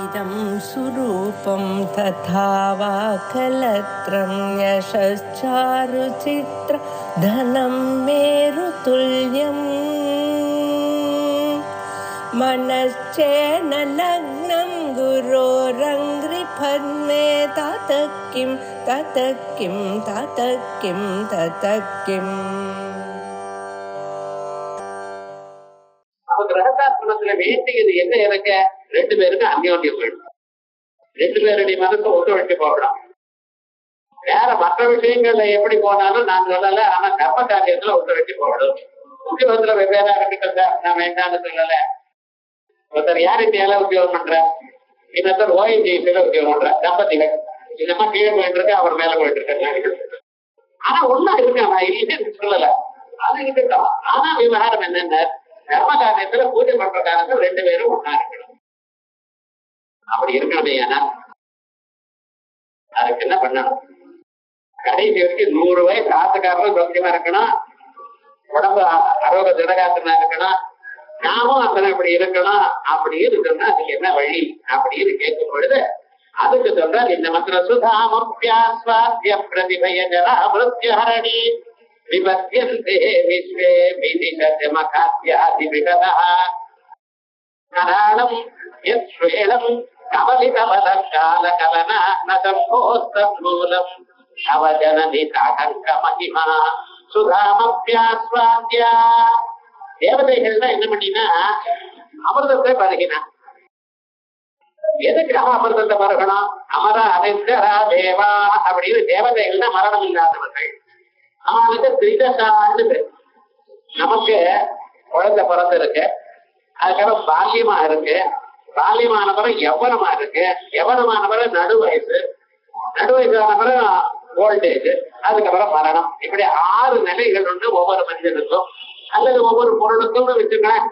इदं सुरूपं तथा वा कलत्रं यशश्चारुचित्र धनं मेरुतुल्यम् मनश्चेन लग्नं गुरोरङ्घ्रिपद्मे ततः किं ततः किं ततः किं ततः किम्. கிரகசாஸ்திரத்துல வேண்டியது என்ன இருக்க? ரெண்டு பேருக்கு அந்யோன்யம் வேணும். ரெண்டு பேருடைய மனசை ஒத்துழைச்சு போகலாம். வேற மற்ற விஷயங்கள்ல எப்படி போனாலும் நான் சொல்லல, ஆனா கர்ம காரியத்துல ஒத்துழைச்சு போகணும். உத்தியோகத்துல வெவ்வேறா இருக்கிட்ட நான் வேண்டாம்னு சொல்லல. ஒருத்தர் யார் இந்தியால உத்தியோகம் பண்ற, இன்னொருத்தர் ஓஎன்ஜிசில உத்தியோகம் பண்ற தம்பதிகள். இன்னமா கீழே போயிட்டு இருக்கு, அவர் மேல போயிட்டு இருக்காங்க. ஆனா ஒன்னா இருக்கு, நான் இல்லைன்னு சொல்லல, அது இருக்கட்டும். ஆனா விவகாரம் என்னென்ன, கர்ம காரியத்துல பூஜை பண்ற காலத்துல ரெண்டு பேரும் ஒன்னா இருக்கணும். அப்படி இருக்கணுமே, ஏன்னா அதுக்கு என்ன பண்ணணும்? கடைசி வரைக்கும் 100 வயசு ஆசைக்காரரும் சௌக்கியமா இருக்கணும், உடம்பு அரோக திடகாத்திரமா இருக்கணும், நாமும் அத்தனை இப்படி இருக்கணும். அப்படின்னு சொன்னா அதுக்கு என்ன வழி அப்படின்னு கேட்கும் பொழுது அதுக்கு சொல்றார் இந்த மந்திர சுதாமப்யாஸ்வாத்ய பிரதிபய ஜரா மிருத்யுஹரணி விபத்யந்தே விஸ்வே விதிஷத்யமகாத்யாதிவிகதः கராளம் யஸ்வேலம் கமலிகமலகாலகலன நசம்போஸ்தமூலம் அவஜனனி தாடங்க மகிமா சுதாமப்யாஸ்வாத்ய. தேவதைகள்னா என்ன பண்ணினா அமிர்தத்தை பருகினா. எதுக்காக அமிர்தத்தை பருகணும்? அமர அனந்தரா தேவா அப்படின்னு தேவதைகள்னா மரணம் இல்லாதவர்கள். அவனுக்கு திரிதசான்னு பேர். நமக்கு குழந்தை பிறந்து இருக்கு, அதுக்கப்புறம் பால்யமா இருக்கு, பால்யமான பிறகு யவனமா இருக்கு, யவனமான பிறகு நடு வயசு, நடு வயசான பிறகு ஓல்டேஜ், அதுக்கப்புறம் மரணம். இப்படி 6 நிலைகள் உண்டு ஒவ்வொரு மனிதனுக்கும் அல்லது ஒவ்வொரு பொருளுக்கும் வச்சுக்கலாம்.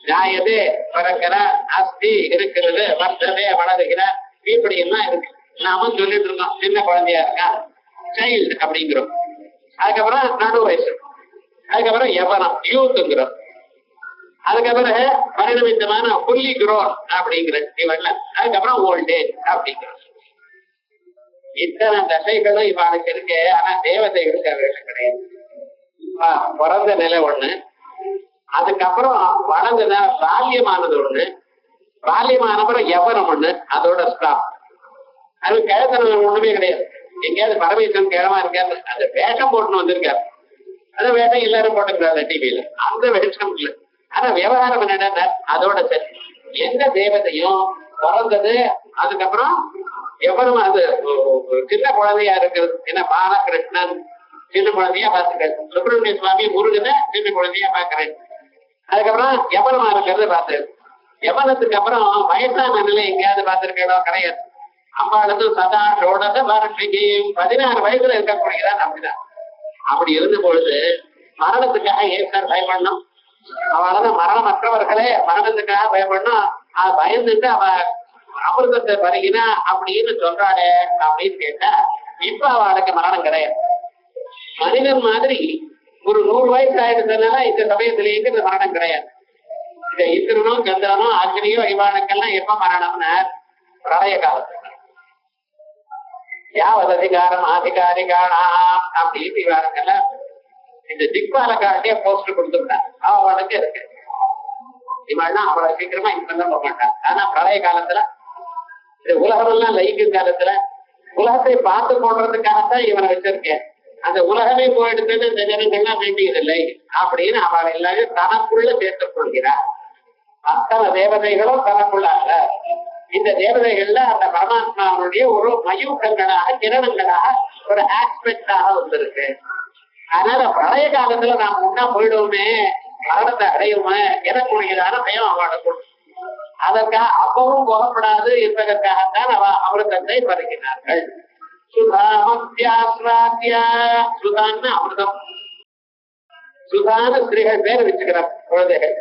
நியாயதே பிறக்கிற, அஸ்தி இருக்கிறது, வர்த்ததே வளருகிற, இப்படி எல்லாம் இருக்கு. நாம சொல்லிட்டு இருக்கோம் சின்ன குழந்தையா இருக்கா, சைல்டு அப்படிங்கிறோம். அதுக்கப்புறம் நடு வயசு, அதுக்கப்புறம் யவனம் யூத்துங்கிறோம், அதுக்கப்புறம் பரிணமித்தமான புள்ளி குரோன் அப்படிங்கிற இவன்ல, அதுக்கப்புறம் ஓல்டேஜ் அப்படிங்கிறோம். இத்தனை தசைகளும் இவனுக்கு இருக்கு. ஆனா தேவதைகளுக்கு அவைகள் கிடையாது. பிறந்த நிலை ஒண்ணு, அதுக்கப்புறம் வளர்ந்த பால்யமானது ஒண்ணு, பால்யமானப்புறம் யவனம் ஒண்ணு, அதோட ஸ்டாப். அது கிழத்தன ஒண்ணுமே கிடையாது. எங்கேயாவது பரமேஸ்வரன் கிழமா இருக்காரு, அந்த வேஷம் போட்டுன்னு வந்திருக்காரு. அந்த வேஷம் எல்லாரும் போட்டுக்கிறாரு டிவியில, அந்த வேஷம் இல்லை. ஆனா விவகாரம் என்னடா, அதோட சரி. எந்த தேவதையும் பிறந்தது, அதுக்கப்புறம் எவரும் அது சின்ன குழந்தையா இருக்கிறது. என்ன பாலகிருஷ்ணன் சின்ன குழந்தையா பார்த்துக்கிறேன், சுப்பிரமணிய சுவாமி முருகனை சின்ன குழந்தையா பார்க்கிறேன். அதுக்கப்புறம் யவனமா இருக்கிறது பார்த்தது. யவனத்துக்கு அப்புறம் வயசான நிலை எங்கேயாவது பார்த்திருக்கோம்? கிடையாது. அம்பாளுக்கு சதா சோடத வார்ஷிகி 16 வயசுல இருக்கக்கூடியதான் அப்படிதான். அப்படி இருந்த பொழுது மரணத்துக்காக ஏன் சார் பயப்படணும்? அவளால மரணமற்றவர்களே மரணத்துக்காக பயப்படணும். அது பயந்துட்டு அவ அமிர்தத்தை பருகினா அப்படின்னு சொல்றாளே அப்படின்னு கேட்டா, இப்ப அவளுக்கு மரணம் கிடையாது. மனிதன் மாதிரி ஒரு 100 வயசு ஆயிடுறதுனால இந்த சமயத்திலேயே இந்த மரணம் கிடையாது. இந்த இந்திரனோ சந்திரனோ அக்னியோ இவானுக்கெல்லாம் எப்ப மரணம்னா பிரளய காலத்துல. யாவது அதிகாரம் ஆதிகாரிகானா அப்படின்னு இவானுக்கெல்லாம் இந்த திக்பாலக்காரட்டே போஸ்டர் கொடுத்துருந்தாங்க. அவனுக்கு இருக்கு. இவெல்லாம் அவ்வளவு சீக்கிரமா இப்பதான் போக மாட்டான். ஆனா பிரளய காலத்துல இந்த உலகமெல்லாம் லயிக்கும் காலத்துல உலகத்தை பார்த்து போடுறதுக்காகத்தான் இவனை வச்சிருக்கேன். அந்த உலகமே போயிடுதுன்னு இந்த ஜனங்கள்லாம் வேண்டியதில்லை அப்படின்னு அவள் எல்லாரும் தனக்குள்ள சேர்த்துக் கொள்கிறார். அத்தனை தேவதைகளும் தனக்குள்ளாக. இந்த தேவதைகள்ல அந்த பரமாத்மாவுடைய ஒரு மயூகங்களாக, கிரணங்களாக, ஒரு ஆஸ்பெக்டாக வந்திருக்கு. அதனால பழைய காலத்துல நாம் முன்னா போயிடுவோமே, மரணத்தை அடையுமே எனக்குரியதான பயம் அவளுக்கு. அதற்காக அப்பவும் போகப்படாது என்பதற்காகத்தான் அமிர்தத்தை பருகினார்கள். சுதான்னு அமிர்தம். சுதான ஸ்திரீகள் பேர் வச்சுக்கிறார் குழந்தைகள்.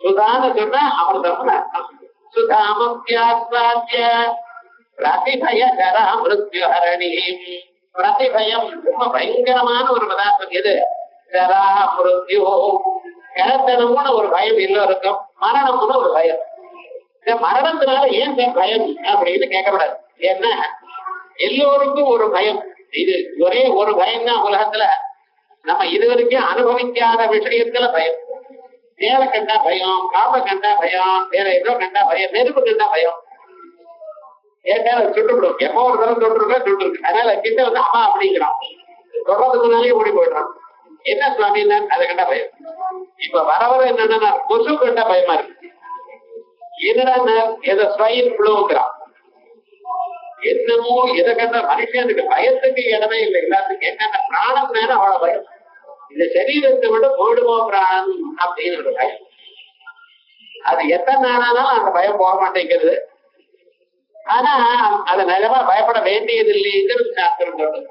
சுதான சொன்னா அமிர்தம் அர்த்தம். சுதாமப்யாஸ்வாத்ய பிரதிபய ஜரா மிருத்யுஹரணி. பிரதிபயம் ரொம்ப பயங்கரமான ஒரு பதார்த்தம். எது? ஜரா மிருத்யு. கிழத்தனம்னு ஒரு பயம் எல்லோருக்கும், மரணம்னு ஒரு பயம். இந்த மரணத்தினால ஏன் சார் பயம் அப்படின்னு கேட்கக்கூடாது. ஏன்னா எல்லோருக்கும் ஒரு பயம், இது ஒரே ஒரு பயம் தான் உலகத்துல. நம்ம இதுவரைக்கும் அனுபவிக்காத விஷயத்துல பயம். தேவை கண்டா பயம், காம கண்டா பயம், வேற ஏதோ கண்டா பயம், நெருப்பு கண்டா பயம். ஏன்னா சுட்டுவிடும், எப்போ ஒரு தரம் சுட்டுருக்கு. அதனால கிட்ட வந்து அம்மா அப்படிங்கிறான், தொடர்றதுக்கு முன்னாலே ஓடி போயிடுறான். என்ன சுவாமி அதை கண்டா பயம். இப்ப வர வர என்னன்னா கொசு கண்டா பயமா இருக்கு. என்னடா எதை ஸ்வைன் ஃப்ளூங்கிறான், என்னமோ எதை கண்டா மனுஷனுக்கு பயத்துக்கு இடமே இல்லை. எல்லாத்துக்கும் என்னென்ன பிராணம் நேரம் அவ்வளவு பயம். இந்த சரீரத்தை விட போயிடுமோ பிராணம் அப்படின்னு ஒரு பயம். அது எத்தனை நாளானாலும் அந்த பயம் போக மாட்டேங்கிறது. ஆனா அது நிஜமா பயப்பட வேண்டியது இல்லைங்கிறது சாஸ்திரம் சொல்றது.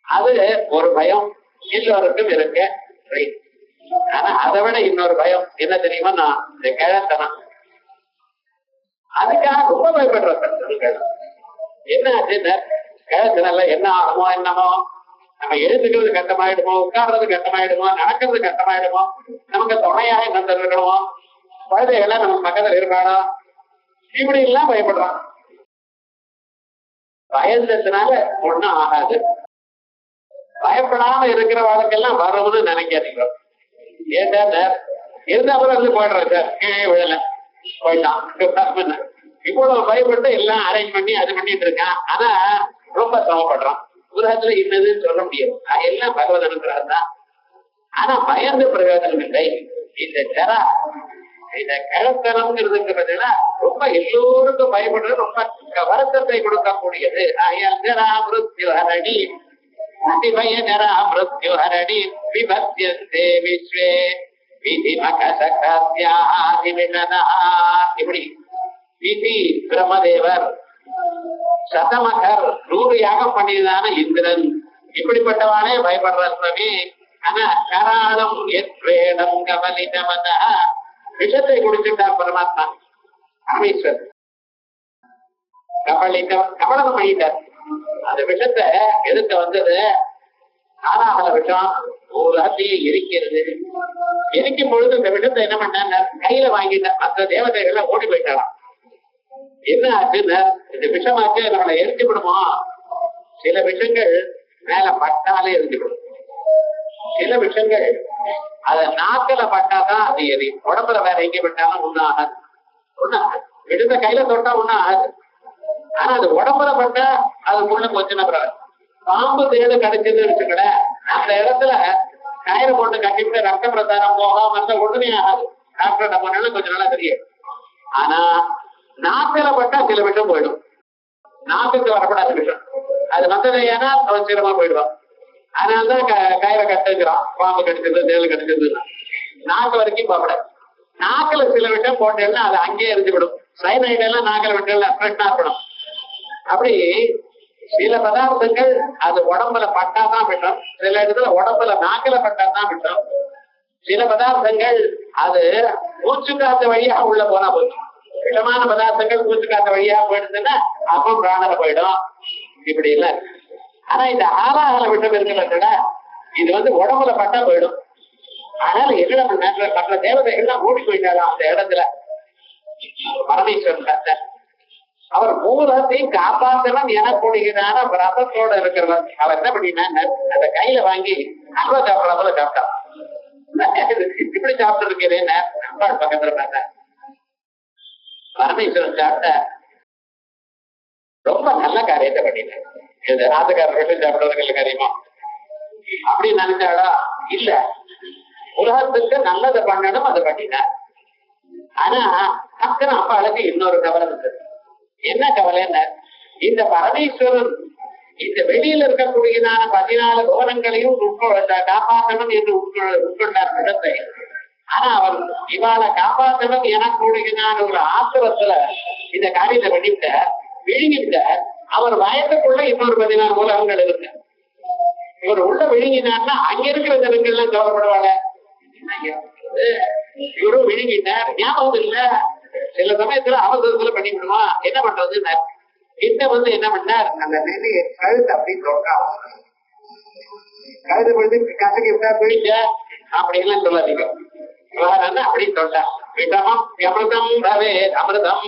அது ஒரு பயம் எல்லோருக்கும் இருக்கு. ஆனா அதை விட இன்னொரு பயம் என்ன தெரியுமா, நான் இந்த கிழத்தனம் அதுக்காக ரொம்ப பயப்படுறேன். என்ன ஆச்சுன்னு கிழத்தனல்ல என்ன ஆகுமோ என்னமோ, நம்ம எழுதுக்கிறது கட்டமாயிடுமோ, உட்கார்றது கட்டமாயிடுமோ, நடக்கிறது கட்டமாயிடுமோ, நமக்கு துணையாக என்ன இருக்கணுமோ, குழந்தைகள்லாம் நம்ம பக்கத்துல இருக்கானோ, இப்படி எல்லாம் பயப்படுறான். பயந்ததுனால ஒண்ணும் ஆகாது. பயப்படாம இருக்கிற வாழ்க்கையெல்லாம் வரும்னு நினைக்காதீங்க. ஏன்னா இருந்தா அப்புறம் வந்து போயிடுறேன் சார், கீழே விழல போயிட்டான். இவ்வளவு பயப்பட்டு எல்லாம் அரேஞ்ச் பண்ணி அது பண்ணிட்டு இருக்கான். ஆனா ரொம்ப சிரமப்படுறான். உலகத்துல இன்னதுன்னு சொல்ல முடியாது, எல்லாம் பகவத் அனுகிரகம் தான். ஆனா பயந்து பிரயோஜனம் இல்லை. இந்த ஜரா, இந்த கிழத்தனம்ங்கிறதுங்கிறதுல ரொம்ப எல்லோருக்கும் பயப்படுறது, ரொம்ப வருத்தத்தை கொடுக்கக்கூடியது. ஜரா மிருத்யுஹரணி அதிபய ஜரா மிருத்யுஹரணி விபத்யந்தே விஸ்வே விதிமகசகாத்யாதிவிஷதா. இப்படி விதி பிரம்மதேவர், சதமகர் 100 யாகம் பண்ணியதான இந்திரன், இப்படிப்பட்டவானே பயப்படுற சுவாமி. ஆனா கராளம் எத்வேடம் கவலிதமத, விஷத்தை குடிச்சுட்டார் பரமாத்மா ராமேஸ்வர். கபலம் பண்ணிட்டார். அந்த விஷத்தை எதிர்த்து வந்தது ஆறாகல விஷம், ஒரு ராத்திரியை எரிக்கிறது. எரிக்கும் பொழுது இந்த விஷத்தை என்ன பண்ண கையில வாங்கிட்டார். மற்ற தேவதைகள்ல ஓடி போயிட்டாராம். என்ன ஆச்சுன்னா இந்த விஷமாச்சு நம்மளை எரிஞ்சு விடுமோ, சில விஷங்கள் மேல பட்டாலே எரிஞ்சுவிடும். சில விஷங்கள் அத நாக்கில பட்டாதான் அது எரியும். உடம்புல வேற எங்க விட்டாலும் ஒண்ணும் ஆகாது. விடுந்த கையில தொட்டா ஒண்ணும் ஆகாது. ஆனா அது உடம்புல பட்டா அது முள்ள கொஞ்சம் நபராது. பாம்பு தேடு கிடைச்சதுன்னு வச்சுக்கல, அந்த இடத்துல கயிறு போட்டு கட்டிவிட்டு ரத்த பிரசாரம் போகாம இருந்தா உடனே ஆகாது. டாக்டர் நம்ம நாள் கொஞ்சம் நல்லா தெரியும். ஆனா நாக்கில பட்டா சில விஷம் போயிடும். நாக்குக்கு வரப்படாத விஷம் அது வந்தது, ஏன்னா அவன் சீரமா போயிடுவான். அதனாலதான் கயிறை கட்டுங்கிறான். பாம்பு கடிச்சது, தேள் கடிச்சது, நாக்கு வரைக்கும் போகக்கூடாது. நாக்குல சில விஷம் போட்டேன்னா அது அங்கேயே எரிஞ்சு விடும். சைனைட் எல்லாம் நாக்கில விட்டு ஃப்ரெஷ்ஷா இருக்கணும். அப்படி சில பதார்த்தங்கள் அது உடம்புல பட்டாதான் விஷம், சில இடத்துல உடம்புல நாக்கில பட்டாதான் விஷம். சில பதார்த்தங்கள் அது மூச்சு காத்த வழியா உள்ள போனா போதும். விஷமான பதார்த்தங்கள் மூச்சு காத்த வழியா போயிடுதுன்னா அப்போ பிராணல போயிடும். இப்படி இல்ல. ஆனா இந்த ஆறாகல விஷம் இருக்கிறத இது வந்து உடம்புல பட்டா போயிடும். அதனால எல்லாம் மற்ற தேவதைகள்லாம் ஓடி போயிட்டாலும் அந்த இடத்துல பரமேஸ்வரன் கத்த அவர் மூலத்தையும் காப்பாற்றணும் எனக்கூடியதான ரசத்தோட இருக்கிறவர். அவர் என்ன பண்ணினா அந்த கையில வாங்கி அல்வா சாப்பிடற போல சாப்பிட்டான். இப்படி சாப்பிட்டு இருக்கிறேன் அம்பாள் பக்கத்துல பார்த்தேன். பரமேஸ்வரன் சாப்பிட்ட ரொம்ப நல்ல காரியத்தை பண்ணிட்டேன். இது ராஜகார விஷம் சாப்பிடுறதுக்கு காரியமா அப்படின்னு நினைச்சாடா இல்ல, உலகத்துக்கு நல்லதை பண்ணணும், அதை பண்ணினார். ஆனா அக்கறை அம்பாளுக்கு இன்னொரு கவலை இருந்தது. என்ன கவலைன்னு, இந்த பரமேஸ்வரன் இந்த வெளியில இருக்கக்கூடியதான 14 புவனங்களையும் காப்பாற்றணும் என்று உட்கொண்டார் இடத்தை. ஆனா அவர் இவாளை காப்பாற்றணும் எனக்கூடியதான ஒரு ஆத்திரத்துல இந்த காரியத்தை பண்ணிவிட்ட விழுங்கிட்ட. அவர் வயதுக்குள்ள இன்னொரு 14 உலகங்கள் இருக்கு. இவர் உள்ள விழுங்கினார்னா அங்க இருக்கிற ஜனங்கள்லாம் கவலைப்படுவாங்க. இவரும் விழுங்கிட்டார், ஞாபகம் இல்ல. சில சமயத்துல அவசரத்துல பண்ணி விடுவான். என்ன பண்றதுன்னு கிட்ட வந்து என்ன பண்ணார், அந்த நெறி கழுத்து அப்படி தோட்டம் கழுத்து பொழுது கசக்கி விட்டா போயிட்ட அப்படின்லாம் சொல்லாதீங்க. அப்படின்னு தொட்டா விஷமம் அமிர்தம் பவே அமிர்தம்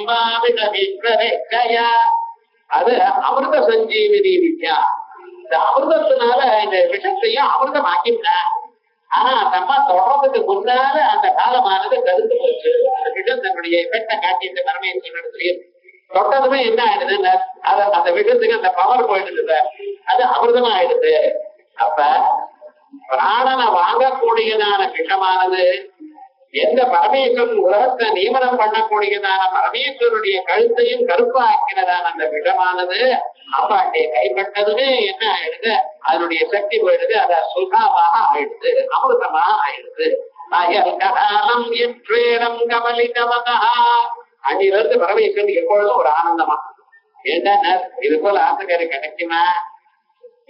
விஷயா. அது அமிர்த சஞ்சீவினி வித்யா. இந்த அமிர்தத்தினால இந்த விஷத்தையும் அமிர்தம் ஆக்கிவிட்டேன். ஆனா அந்த அம்மா தொடர்றதுக்கு முன்னால அந்த காலமானது கருத்து போச்சு. அந்த விஷம் தன்னுடைய எஃபெக்ட காட்டி இந்த பரமேஸ்வரன் தொட்டதுமே என்ன ஆயிடுது, அந்த விஷத்துக்கு அந்த பவர் போயிடுது, அது அமிர்தமா ஆயிடுது. அப்ப பிராணனை வாங்கக்கூடியதான விஷமானது எந்த பரமேஸ்வரன் உலகத்தை நியமனம் பண்ணக்கூடியதான பரமேஸ்வருடைய கழுத்தையும் கருப்பா ஆக்கிறதான அந்த விஷமானது அம்பாட்டியை கைப்பட்டதுமே என்ன ஆயிடுது, அதனுடைய சக்தி போயிடுது, அத சுகாமாக ஆயிடுது, அமிர்தமா ஆயிடுது. கடாலம் என்றேடம் கமலிதவதா. அன்றிலிருந்து பரமேஸ்வரன் எப்பொழுதும் ஒரு ஆனந்தமா. ஏன்னா இது போல ஆசைக்காரி கிடைக்குமா?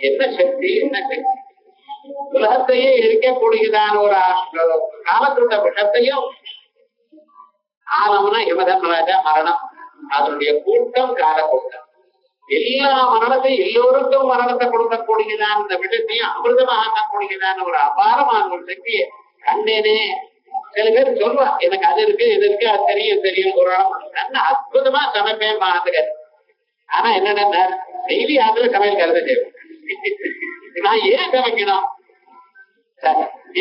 என்ன சக்தி, என்ன சக்தி! உலகத்தையே இருக்கக்கூடியதான ஒரு காலத்துள்ள விஷத்தையும் ஆலம்னா யமதர்மராஜா மரணம், அதனுடைய கூட்டம் காலக்கூட்டம். எல்லா மரணத்தையும் எல்லோருக்கும் மரணத்தை கொடுக்கக்கூடியதான இந்த விஷத்தையும் அமிர்தமாக ஆக்கக்கூடியதான ஒரு அபாரமான ஒரு சக்தியை கண்டேனே. சில பேர் சொல்லுவா, எனக்கு அது இருக்கு இது இருக்கு, அது தெரியும் தெரியும், ஒரு நல்ல அற்புதமா சமைப்பேன் மாத்துக்காரு. ஆனா என்னன்னா டெய்லி ஆத்துல சமையல் கருத செய்வேன். நான் ஏன் சமைக்கணும்?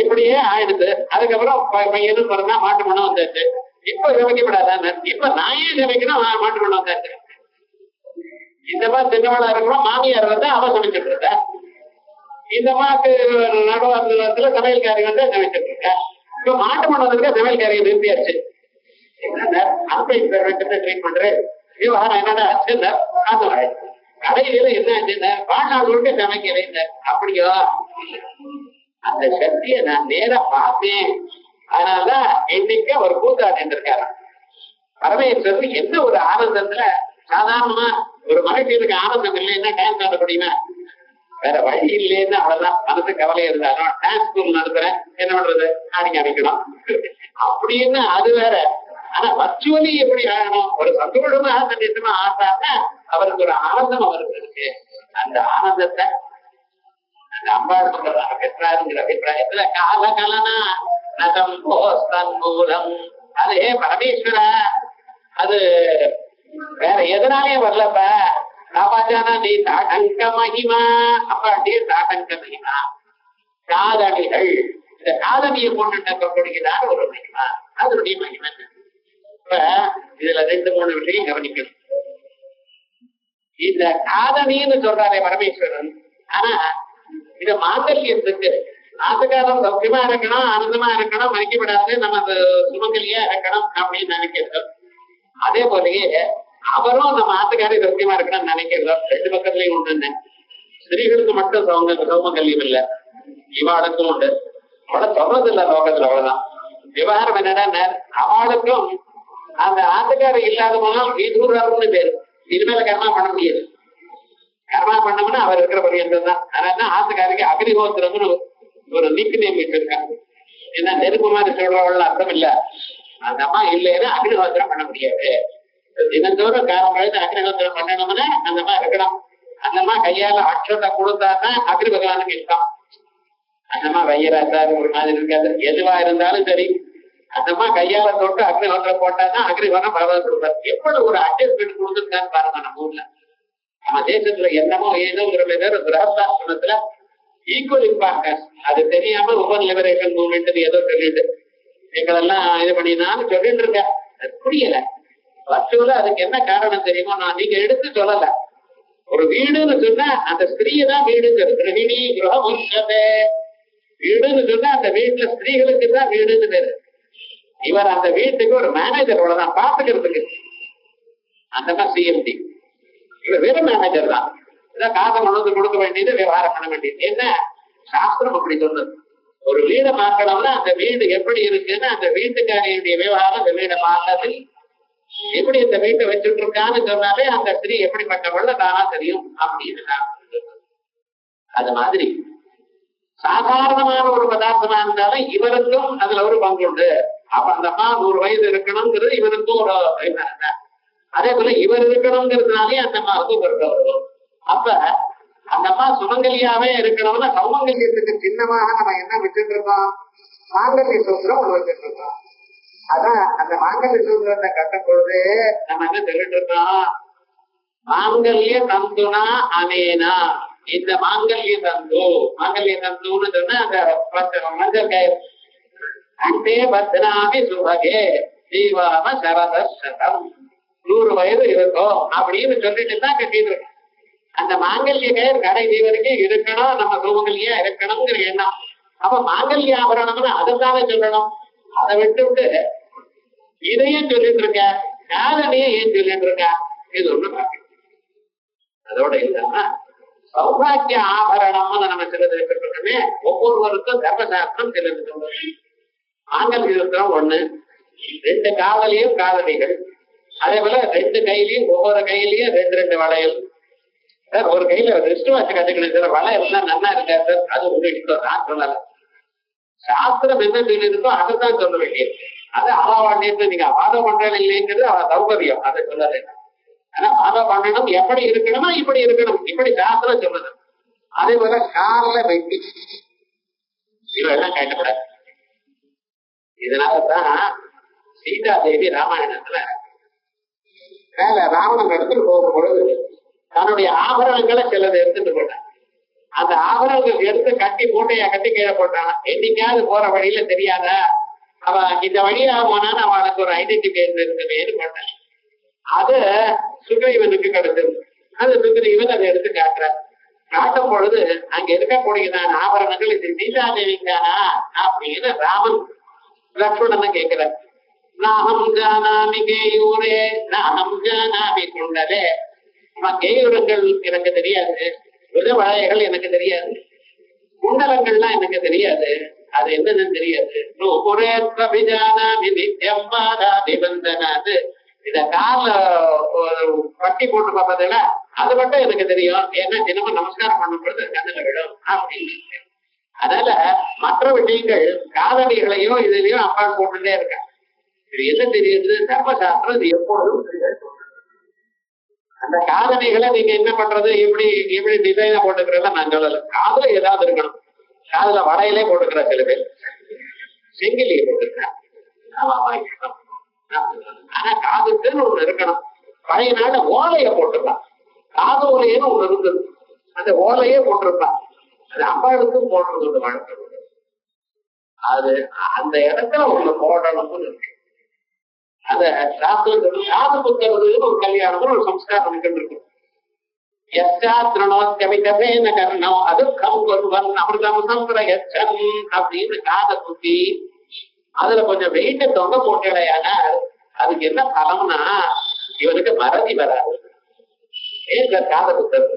இப்படியே ஆயிடுது. அதுக்கப்புறம் பையனும் பிறந்தா மாட்டு மனம் வந்தாச்சு. இப்ப சமைக்கப்படாதான். இப்ப நான் ஏன் சமைக்கணும்? மாட்டு மனம் வந்தாச்சு. இந்த மாதிரி சின்னவளா இருக்கிறோம், மாமியார் வந்து அவ சமைச்சிட்டு இருக்க. இந்த மாட்டு நடுவாரத்துல சமையல்காரி வந்து சமைச்சிட்டு இருக்க. இப்ப மாட்டு மனம் வந்திருக்க சமையல்காரியை நிறுத்தியாச்சு. என்னன்னா ட்ரீட்மெண்ட் விவகாரம் என்னடா ஆச்சுன்னா கடையில என்ன ஆச்சுன்னா வாழ்நாள் சமைக்கவே இல்லை. அப்படியோ அந்த சக்தியை நான் நேரா பார்த்தேன். அதனாலதான் இன்னைக்கு ஒரு கூத்தாடி இருக்காரு. பரமேஸ்வரர் என்ன ஒரு ஆனந்தத்துல சாதாரணமா ஒரு மனுஷனுக்கு ஆனந்தம் இல்லைன்னா டான்ஸ் ஆட முடியுமா? வேற வழி இல்லைன்னு அவ்வளவுதான். மனசு கவலை இருந்தாலும் டான்ஸ் ஸ்கூல் நடத்துறேன், என்ன பண்றது, ஆடிங்க அடிக்கணும் அப்படின்னு அது வேற. ஆனா வர்ச்சுவலி எப்படி ஆகணும்? ஒரு சந்தோஷமா சந்தோஷமா ஆட்டாங்க அவருக்கு ஒரு ஆனந்தம் அவருக்கு இருக்கு. அந்த ஆனந்தத்தை அந்த அம்பாள் சொல்றாங்க பெற்றாருங்கிற அபிப்பிராயத்துல கால கலனா நகம் போஸ்தன் மூலம். அதே பரமேஸ்வர அது வேற எதனாலே வரலப்ப. காப்பாச்சானா நீ தாட்டங்க மகிமா. அப்பாட்டி தாட்டங்க மகிமா காதணிகள். இந்த காதணியை கொண்டு இருக்கக்கூடியதான ஒரு மகிமா, அதனுடைய மகிமை. இப்ப இதுல 2-3 விஷயம் கவனிக்கணும். இந்த காதணின்னு சொல்றாரே பரமேஸ்வரன், ஆனா இத மாங்கல்யத்துக்கு ஆசகாலம் சௌக்கியமா இருக்கணும், ஆனந்தமா இருக்கணும், மதிக்கப்படாது, நம்ம சுமங்கலியா இருக்கணும் அப்படின்னு நினைக்கிறோம். அதே போலயே அவரும் நம்ம ஆத்துக்காரி சௌக்கியமா இருக்கணும்னு நினைக்கிறோம். 2 பக்கத்துலயும் உண்டு. ஸ்திரீகளுக்கு மட்டும் சௌமங்கல்யம் இல்ல, இவாளுக்கும் உண்டு. அவளை சொல்றது இல்ல லோகத்துல, அவ்வளவுதான். விவகாரம் என்னன்னா அவளுக்கும் அந்த ஆத்துக்காரி இல்லாத போனா வீதூர்னு பேரு. இனிமேல கர்மா பண்ண முடியாது. கர்மா பண்ணோம்னா அவர் இருக்கிற பரியந்தம் தான். அதனால ஆத்துக்காரிக்கு அக்னிஹோத்திரம்னு ஒரு நிக்கு நேம் வச்சிருக்காங்க. ஏன்னா நெருப்பு மாதிரி சொல்றவள் அர்த்தம் இல்ல. அந்த அம்மா இல்லைன்னா அக்னிஹோத்திரம் பண்ண முடியாது. தினந்தோறும் காலம் கழித்து அக்னிஹோத்திரம் பண்ணணும்னா அந்த அம்மா இருக்கணும். அந்த அம்மா கையால அக்ஷத்தை கொடுத்தாதான் அக்னி பகவானுக்கு இஷ்டம். அந்த அம்மா வையராசாரு ஒரு மாதிரி இருக்காது. எதுவா இருந்தாலும் சரி, அந்த அம்மா கையால தொட்டு அக்னிஹோத்திரம் போட்டாதான் அக்னிஹோத்திரம் பகவான் கொடுப்பாரு. எவ்வளவு ஒரு அட்ஜஸ்ட்மெண்ட் கொடுத்துருக்கான்னு பாருங்க. நம்ம ஊர்ல நம்ம தேசத்துல என்னமோ ஏதோங்கிற கிரகஸ்தாசிரமத்துல ஈக்குவல் இம்பார்ட்டன்ஸ் அது தெரியாம உமன் லிபரேஷன் மூவ்மெண்ட் ஏதோ சொல்லிட்டு எங்களெல்லாம் இது பண்ணினான்னு சொல்லிட்டு இருக்க. அது புரியல. வர்ச்சுவலா அதுக்கு என்ன காரணம் தெரியுமோ? நான் நீங்க எடுத்து சொல்லல. ஒரு வீடுன்னு சொன்னா அந்த ஸ்திரீயை தான் வீடுங்கிறது. வீடுன்னு சொன்னா அந்த வீட்டுல ஸ்திரீகளுக்கு தான் வீடுன்னு பேரு. இவர் அந்த வீட்டுக்கு ஒரு மேனேஜர் அவ்வளவுதான், பாத்துக்கிறதுக்கு. அந்த மாதிரி சிஎம்டி இவர் வெறும் மேனேஜர் தான். இதான் காசம் கொண்டு கொடுக்க வேண்டியது, விவகாரம் பண்ண வேண்டியது. என்ன சாஸ்திரம் அப்படி சொன்னது. ஒரு வீடை பார்க்கணும்னா அந்த வீடு எப்படி இருக்குன்னு அந்த வீட்டுக்காரியுடைய விவகாரம் அந்த வீடை பார்த்தது. எப்படி இந்த வீட்டை வச்சுட்டு இருக்கான்னு சொன்னாலே அந்த ஸ்திரீ எப்படிப்பட்டவள்ள தானா தெரியும் அப்படின்னு. அது மாதிரி சாதாரணமான ஒரு பதார்த்தமா இருந்தாலும் இவருக்கும் அதுல ஒரு பங்கு உண்டு. அப்ப அந்த அம்மா 100 வயது இருக்கணுங்கிறது இவருக்கும் ஒரு. அதே போல இவர் இருக்கணுங்கிறதுனாலே அந்த அம்மாவுக்கு ஒரு கௌரவம். அப்ப அந்த அம்மா சுமங்கலியாவே இருக்கணும்னா சௌமங்கல்யத்துக்கு சின்னமாக நம்ம என்ன வச்சுட்டு இருக்கோம்? மாங்கல்ய சூத்திரம் ஒண்ணு வச்சுட்டு இருக்கோம். அதான் அந்த மாங்கல்ய சூத்திரத்தை கட்டும் பொழுது நம்ம என்ன சொல்லிட்டு இருக்கோம், மாங்கல்ய தந்துனா அனேனா, இந்த மாங்கல்ய தந்துன்னு சொன்னா அந்த மஞ்சள் கயிறு, அண்டே பத்னாமி சுபகே ஜீவாம சரதம், 100 வயது இருக்கும் அப்படின்னு சொல்லிட்டு தான் கட்டிட்டு இருக்கு. அந்த மாங்கல்ய கயிறு கடைசி வரைக்கும் இருக்கணும், நம்ம சுமங்கல்யா இருக்கணுங்கிற எண்ணம். அப்ப மாங்கல்ய ஆபரணம்னு அதைத்தானே சொல்லணும். அதை விட்டு இதையும் சொல்லிட்டு இருக்க, காதலையும் ஏன் சொல்லிட்டு இருக்க, இது ஒண்ணு. அதோட இல்லாம சௌபாகிய ஆபரணம்னு நம்ம சிலது இருக்கணுமே, ஒவ்வொருவருக்கும் தர்மசாஸ்திரம் சிலது சொல்றது. மாங்கல்ய சூத்திரம் 1, 2 காதலையும் காதலிகள், அதே போல 2 கையிலையும் ஒவ்வொரு கையிலையும் 2 வளையல். சார் ஒரு கையில ரிஸ்ட் வாட்ச் கட்டுக்கணும் சார், வளையல் எல்லாம் நல்லா இருக்கா சார், அது ஒரு இஷ்டம் சாஸ்திரம். சாஸ்திரம் என்ன சொல்லியிருக்கோ அதைத்தான் சொல்ல வேண்டியது. அது அவாவாண்டியத்தை நீங்க வாதம் பண்றது இல்லைங்கிறது அவ சௌகரியம், அதை சொல்லாது. ஆனா வாதம் பண்ணணும், எப்படி இருக்கணுமா இப்படி இருக்கணும், இப்படி சாஸ்திரம் சொல்லுது. அதே போல கார்ல வெட்டி இதெல்லாம் கேட்கக்கூடாது. இதனாலதான் சீதா தேவி ராமாயணத்துல மேல ராவணன் எடுத்துட்டு போகும் பொழுது தன்னுடைய ஆபரணங்களை சிலது எடுத்துட்டு போட்டான். அந்த ஆபரணங்கள் எடுத்து கட்டி மூட்டையா கட்டி கீழே போட்டான். என்னைக்காவது போற வழியில தெரியாத அவ இந்த வழியா போனான்னு அவனுக்கு ஒரு ஐடென்டிஃபிகேஷன் இருக்குன்னு போட்டான். அது சுக்ரீவனுக்கு கிடைச்சது. அது சுக்ரீவன் அதை எடுத்து காட்டுறான். காட்டும் பொழுது அங்க இருக்கக்கூடியதான ஆபரணங்கள் இது சீதா தேவிக்கானா அப்படின்னு ராமன் லக்ஷ்மணனை கேட்கிறார். நாகம் ஜானாமி கேயூரே நாகம் ஜானாமி குண்டலே, கேயூரங்கள் எனக்கு தெரியாது, விதவளையர்கள் எனக்கு தெரியாது, குண்டலங்கள்லாம் எனக்கு தெரியாது, அது என்னன்னு தெரியாது. இத கார்ல பட்டி போட்டு பார்த்ததுல அது மட்டும் எனக்கு தெரியும், ஏன்னா தினமும் நமஸ்காரம் பண்ணும் பொழுது கண்ணுல விடும் அப்படின்னு. அதனால மற்ற விஷயங்கள் காதலிகளையோ இதுலயோ அப்பா போட்டுட்டே இருக்காங்க. இது என்ன தெரியுது, தர்மசாஸ்திரம் இது எப்பொழுதும் தெரியாது. அந்த காதலிகளை நீங்க என்ன பண்றது, இப்படி டிசைனா போட்டுக்கிறதா நான் சொல்லல. காதுல ஏதாவது இருக்கணும். காதுல வடையிலே போட்டுக்கிற சில பேர் செங்கிலியை போட்டுக்கிறேன். ஆனா காதுக்குன்னு ஒண்ணு இருக்கணும். பழைய நாள் ஓலைய போட்டுக்கலாம், காது ஓலையன்னு ஒண்ணு இருந்தது, அந்த ஓலையே போட்டிருப்பான். அது அம்பாளுக்கும் போடுறது வழக்கம். அது அந்த இடத்துல ஒண்ணு போடணும்னு இருக்கு. அத சாஸ்திரம் காது புத்தகத்துக்கு ஒரு கல்யாணம் ஒரு சம்ஸ்காரம் இருக்கும். அப்படின்னு காதை குத்தி அதுல கொஞ்சம் வெயிட்ட தொங்க போட்டடையானா அதுக்கு என்ன பலம்னா இவனுக்கு மறதி வராது. ஏன் சார் காதை குத்துறது,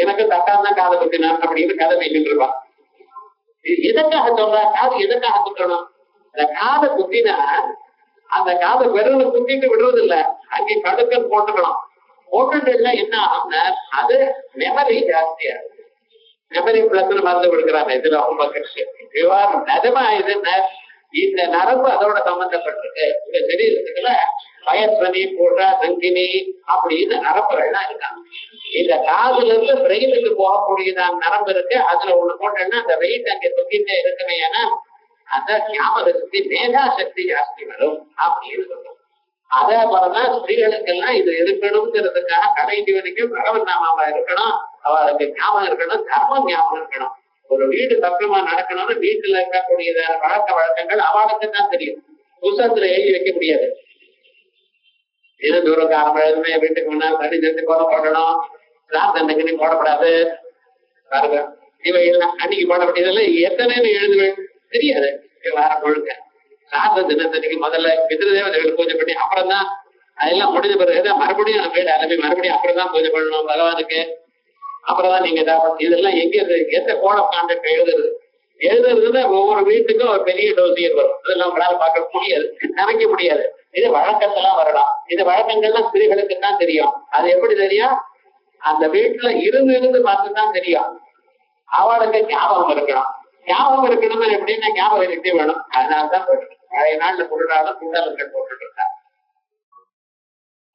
எனக்கு தட்டாதான் காதை குத்தினான் அப்படின்னு கதை பேசிட்டு இருப்பான். இது எதற்காக சொல்ற, காது எதற்காக குத்தணும்? அந்த காதை குத்தினா அந்த காதை விரல குத்திட்டு விடுறது இல்ல, அங்கே கடுக்கன் போட்டுக்கணும். போட்டுட்டு என்ன ஆகும்னா அது மெமரி ஜாஸ்தியா இருக்கு. மெமரி பிரச்சனை மறந்து விடுக்கிறாங்க. இதுல ரொம்ப கஷ்டம். நிஜமா இதுன்னு இந்த நரம்பு அதோட சம்பந்தப்பட்டிருக்கு. இந்த சரீரத்துக்குள்ள பயஸ்வனி போட்டா சங்கினி அப்படின்னு நரம்புகள்லாம் இருக்காங்க. இந்த காதுல இருந்து பிரெயினுக்கு போகக்கூடியதான் நரம்பு இருக்கு. அதுல ஒண்ணு போட்டேன்னா அந்த வெயிட் அங்க தொங்கிட்டே இருக்குமே, ஏன்னா அந்த ஞாபக சக்தி மேதா சக்தி ஜாஸ்தி வரும் அப்படின்னு சொல்றோம். அதே போலதான் ஸ்திரீகளுக்கெல்லாம் இது இருக்கணுங்கிறதுக்காக கடைசி வரைக்கும் பகவன் நாமாவா இருக்கணும், அவளுக்கு ஞாபகம் இருக்கணும், தர்மம் ஞாபகம் இருக்கணும். ஒரு வீடு தர்மமா நடக்கணும்னு வீட்டுல இருக்கக்கூடியதான பழக்க வழக்கங்கள் அவளுக்கு தான் தெரியும். புத்தகத்துல எழுதி வைக்க முடியாது. இது தூரக்காரம் எழுதுமே, வீட்டுக்கு முன்னால் தனி சேர்த்து கோலம் போடணும், பிரார்த்தனைக்கு நீ போடக்கூடாது, பாருங்க இவையெல்லாம் அன்னைக்கு போட வேண்டியதெல்லாம் எத்தனைன்னு எழுதுவேன் தெரியாது. வார முழுக்க சாத தினத்தன்னைக்கு முதல்ல பித்ருதேவதைகள் பூஜை பண்ணி அப்புறம் தான் அதெல்லாம் முடிஞ்ச பிறகுதான் மறுபடியும் வீடு அனுப்பி மறுபடியும் அப்புறம் தான் பூஜை பண்ணணும் பகவானுக்கு. அப்புறம் தான் நீங்க இதெல்லாம் எங்க எந்த கோலம் கான்டாக்ட் எழுதுறதுன்னா ஒவ்வொரு வீட்டுக்கும் ஒரு பெரிய டோசியர் வரும். இதெல்லாம் உங்களால பார்க்க முடியாது, நினைக்க முடியாது. இது வழக்கத்தெல்லாம் வரலாம். இது வழக்கங்கள்லாம் ஸ்திரீகளுக்கு தான் தெரியும். அது எப்படி தெரியும்? அந்த வீட்டுல இருந்து பார்த்துதான் தெரியும். அவளுக்கு ஞாபகம் இருக்கணும். ஞாபகம் இருக்கணும்னு எப்படின்னா ஞாபகம் இருக்கே வேணும். அதனாலதான் பழைய நாள்ல குருடாலும் குண்டலங்கள் போட்டுட்டு இருந்தாங்க.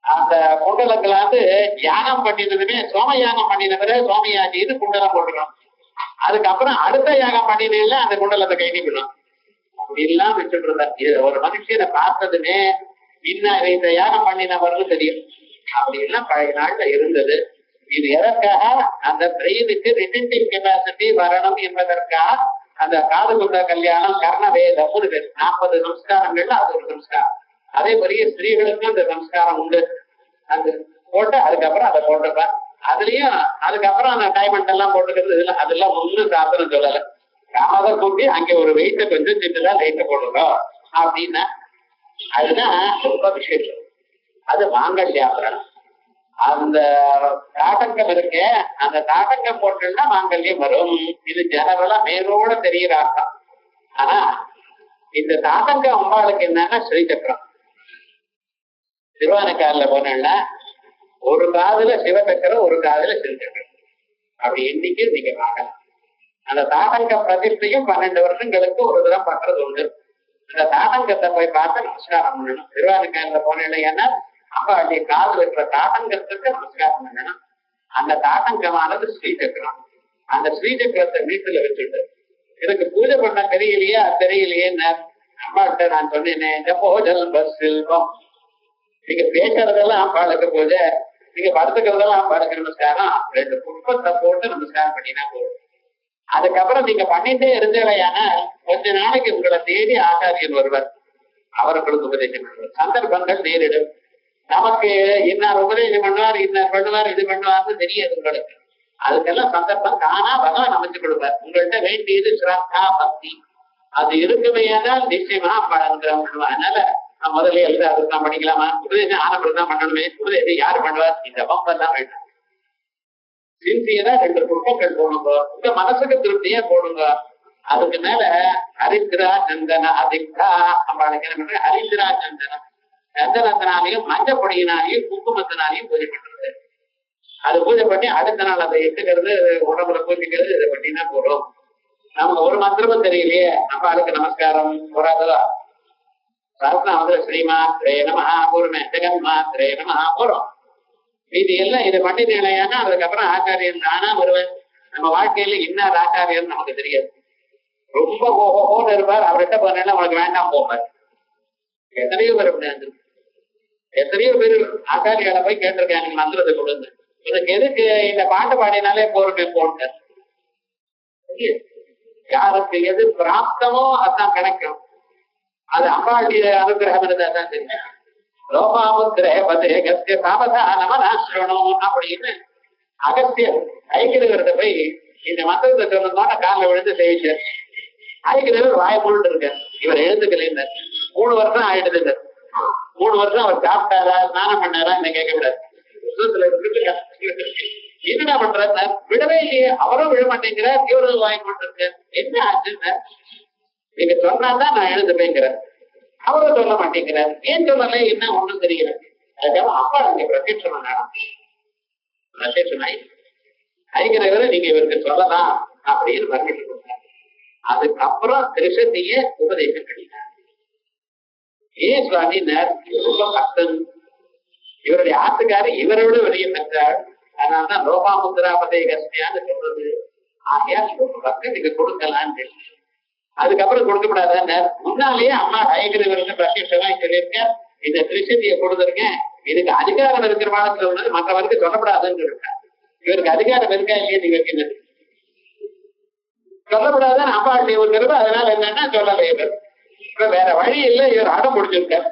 அந்த குண்டலங்களாவது யானம் பண்ணினதுமே சோமயானம் பண்ணினவரை சோமயாஜின்னு குண்டலம் போட்டுக்கணும். அதுக்கப்புறம் அடுத்த யாகம் பண்ணினா அந்த குண்டலத்தை கைவிக்கணும். இப்படிலாம் வச்சுட்டு இருந்தார். இது ஒரு மனுஷனை பார்த்ததுமே இன்ன இந்த யாகம் பண்ணினவர்னு தெரியும். அப்படி எல்லாம் பழைய நாள்ல இருந்தது. இது எதற்காக? அந்த பிரெயினுக்கு ரிட்டன்டிவ் கெப்பாசிட்டி வரணும் என்பதற்காக அந்த காது குத்த கல்யாணம் கர்ணவேதம் 40 சம்ஸ்காரங்கள்ல அது ஒரு சம்ஸ்காரம். அதே மாதிரியே ஸ்திரீகளுக்கும் அந்த சம்ஸ்காரம் உண்டு. அது போட்டு அதுக்கப்புறம் அதை போட்டுப்பேன். அதுலயும் அதுக்கப்புறம் அந்த டைமண்ட் எல்லாம் போட்டுக்கிறது இதுல அதெல்லாம் ஒன்னும் சாப்பிடும் சொல்லல. காதை கூட்டி அங்கே ஒரு வெயிட்ட கொஞ்சம் சின்னதான் லைட்ட போடுறோம் அப்படின்னா அதுதான் ரொம்ப விசேஷம். அது மாங்கல்யாபரணம். அந்த தாட்டங்கம் இருக்கே, அந்த தாட்டங்கம் போட்டுன்னா மாங்கல்யம் வரும். இது ஜனவலா மேலோட தெரிகிற அர்த்தம். ஆனா இந்த தாட்டங்கம் அம்பாளுக்கு என்னன்னா ஸ்ரீசக்கரம். திருவானைக்கால போனா ஒரு காதுல சிவசக்கரம், ஒரு காதுல ஸ்ரீசக்கரம். அப்படி எண்ணிக்கை நீங்க பார்க்கலாம். அந்த தாட்டங்க பிரதிஷ்டையும் 12 வருஷங்களுக்கு ஒரு தடவை பண்றது உண்டு. இந்த தாட்டங்கத்தை போய் பார்த்து நமஸ்காரம் பண்ணணும். திருவானைக்கால போனா அம்பாளுடைய காது இருக்கிற தாட்டங்கத்துக்கு நமஸ்காரம் பண்ணணும். அந்த தாட்டங்கமானது ஸ்ரீசக்கரம். அந்த ஸ்ரீசக்கரத்தை வீட்டுல வச்சுட்டு எனக்கு பூஜை பண்ண தெரியலையே தெரியலையே அம்மாட்ட நான் சொன்னேனே, இந்த போஜல் பஸ் செல்வம். நீங்க பேசுறதெல்லாம் அம்பாளுக்கு பூஜை, நீங்க படுத்துக்கிறதெல்லாம் அம்பாளுக்கு நமஸ்காரம். 2 புஷ்பத்தை போட்டு நமஸ்காரம் பண்ணினா போதும். அதுக்கப்புறம் நீங்க பண்ணிட்டே இருந்தீங்கன்னா கொஞ்ச நாளைக்கு உங்களை தேடி ஆச்சாரியன் வருவார். அவர்களுக்கு உபதேசம் பண்ணுவார். சந்தர்ப்பங்கள் நேரிடும். நமக்கு இன்னார் உபதேசம் பண்ணுவார், இன்னார் பண்ணுவார், இது பண்ணுவார்னு தெரியாது உங்களுக்கு. அதுக்கெல்லாம் சந்தர்ப்பம் தானா பகவான் அமைச்சு கொடுப்பார். உங்கள்கிட்ட வேண்டியது ஸ்ரத்தா பக்தி. அது இருக்குமையானால் நிச்சயமா பழங்குறோம். அதனால நான் முதல்ல எழுத அதுக்கு தான் பண்ணிக்கலாமா? உபதேசம் ஆனப்படி தான் பண்ணணுமே. உபதேசம் யாரு பண்ணுவார்? இந்த பம்பெல்லாம் வேண்டாம். சின்சியரா 2 புஷ்பங்கள் போடுங்க. உங்க மனசுக்கு திருப்தியா போடுங்க. அதுக்கு மேல ஹரித்ரா சந்தன அதிகா அம்பாளுக்கு என்ன பண்ற? ஹரித்ரா சந்தனம் சந்தனத்தினாலையும் மஞ்சள் பொடியினாலையும் குங்குமத்தினாலையும் பூஜை பண்றது. அது பூஜை பண்ணி அடுத்த நாள் அதை எட்டுக்கிறது, உடம்புல பூஜிக்கிறது. இதை பண்ணினா போறோம். நமக்கு ஒரு மந்திரமும் தெரியலையே, அம்பாளுக்கு நமஸ்காரம் போறாதா? சரஸ்நாமத்துல ஸ்ரீமாத்ரே நமஹ பூர்ண ஜெகன்மாத்ரே நமஹ போறோம். மீதி எல்லாம் இதை பண்ணினா அதுக்கப்புறம் ஆச்சாரியன் தானா வருவேன். நம்ம வாழ்க்கையில இன்னார் ஆச்சாரியன் நமக்கு தெரியாது. ரொம்ப ஓஹோன்னு இருப்பார். அவர்கிட்ட போனா உனக்கு வேண்டாம் போவார். எத்தனையோ பேர் அப்படி எத்தனையோ பேர் ஆச்சாரியால போய் கேட்டிருக்காங்க மந்திரத்தை கொடுங்க. இதுக்கு எதுக்கு இந்த பாட்டு பாடினாலே போருமே போட்டு யாருக்கு எது பிராப்தமோ அதான் கிடைக்கும். அது அம்பாளுடைய அனுகிரகம் இருந்தா தான் தெரியும். லோகாமுத்திரே பதேகஸ்ய சாவதானமனாஸ்ரணம் அப்படின்னு அகஸ்தியர் ஐக்கியவர்கிட்ட போய் இந்த மந்திரத்தை சொன்னதோட காலில் விழுந்து சேவிச்சார். ஐக்கியவர் வாய்மொழி இருக்கார். இவர் எழுந்துக்கல. 3 வருஷம் ஆயிடுது. 3 வருஷம் அவர் சாப்பிட்டாரா ஸ்நானம் பண்ணாரா என்ன கேட்கக்கூடாது. என்னடா பண்றாரு? விடவே இல்லையே. அவரும் விழ மாட்டேங்கிறார், இவரும் வாய்மொழி இருக்கார். என்ன ஆச்சுன்னு நீங்க சொன்னாதான் நான் எழுந்துப்பேங்கிறார். அவரும் சொல்ல மாட்டேங்கிறார். ஏன் சொல்லல? என்ன ஒண்ணும் தெரியல. அதுக்காக அப்பா நீங்க பிரத்யட்சம் பிரத்யட்சமாயி ஐக்கிறவரை நீங்க இவருக்கு சொல்லலாம் அப்படின்னு வர்ணிச்சு கொடுத்தார். அதுக்கப்புறம் திருஷத்தைய உபதேசம் கிடைத்தார். ஏன் சுவாமினார்? ரொம்ப கஷ்டம். இவருடைய ஆத்துக்காரு இவரோட வெளியே பெற்றார். அதனால்தான் லோகாமுத்ராபதே கஸ்மியான்னு சொல்றது. ஆகையா பக்கம் நீங்க கொடுக்கலான்னு. அதுக்கப்புறம் கொடுக்கப்படாத முன்னாலேயே அம்மா ஐக்கிறவருக்கு பிரத்யட்சமா சொல்லியிருக்கேன். இந்த திருஷதியை கொடுத்துருக்கேன். இதுக்கு அதிகாரம் இருக்கிறவான சொல்றது மற்றவருக்கு சொல்லப்படாதுன்னு இருக்கேன். இவருக்கு அதிகாரம் இருக்கா இல்லையா? இவருக்கு என்ன சொல்லப்படாதுன்னு அம்பாளுடைய ஒரு கருவு. அதனால என்னன்னா சொல்லலை. இவர் இப்ப வேற வழி இல்லை. இவர் அடம் முடிச்சிருக்கார்.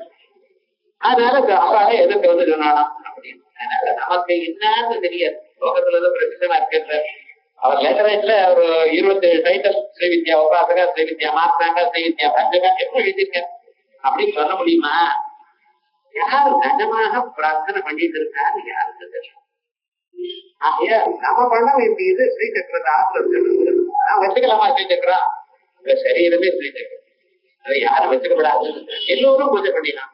அதனால அம்பாளை எதிர்த்து வந்து சொன்னாலாம் அப்படின்னு. அதனால நமக்கு என்னன்னு தெரியாது. லோகத்துலதான் பிரசித்தமா இருக்கிற அவர் லேட்டரைட்ல ஒரு 27 டைட்டில் ஸ்ரீவித்யா உபாசகா, ஸ்ரீவித்யா மாத்ராங்க, ஸ்ரீவித்யா பஞ்சகா எப்படி எழுதியிருக்கார் அப்படின்னு சொல்ல முடியுமா? யார் நிஜமாக பிரார்த்தனை பண்ணிட்டு இருக்காரு யாருக்கு தெரியும்? ஆகையா நம்ம பண்ண வேண்டியது ஸ்ரீசக்கரத்தை ஆசிரியர் நான் வச்சுக்கலாமா? ஸ்ரீசக்கரா இந்த சரீரமே ஸ்ரீசக்கரம். அதை யாரும் வச்சுக்கப்படாது. எல்லோரும் பூஜை பண்ணிடலாம்.